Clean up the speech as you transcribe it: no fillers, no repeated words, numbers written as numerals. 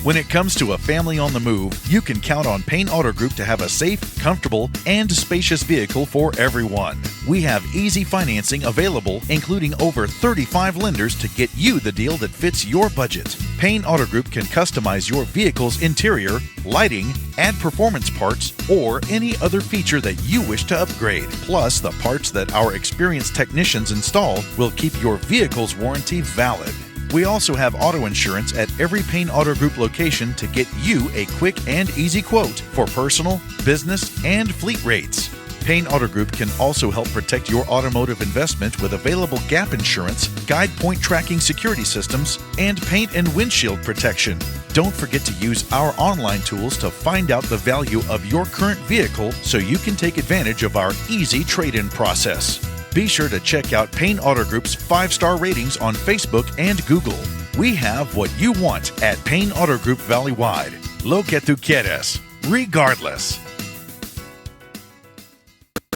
When it comes to a family on the move, you can count on Payne Auto Group to have a safe, comfortable, and spacious vehicle for everyone. We have easy financing available, including over 35 lenders to get you the deal that fits your budget. Payne Auto Group can customize your vehicle's interior, lighting, add performance parts, or any other feature that you wish to upgrade. Plus, the parts that our experienced technicians install will keep your vehicle's warranty valid. We also have auto insurance at every Payne Auto Group location to get you a quick and easy quote for personal, business, and fleet rates. Payne Auto Group can also help protect your automotive investment with available gap insurance, guide point tracking security systems, and paint and windshield protection. Don't forget to use our online tools to find out the value of your current vehicle so you can take advantage of our easy trade-in process. Be sure to check out Payne Auto Group's 5-star ratings on Facebook and Google. We have what you want at Payne Auto Group Valley-wide. Lo que tú quieres, regardless.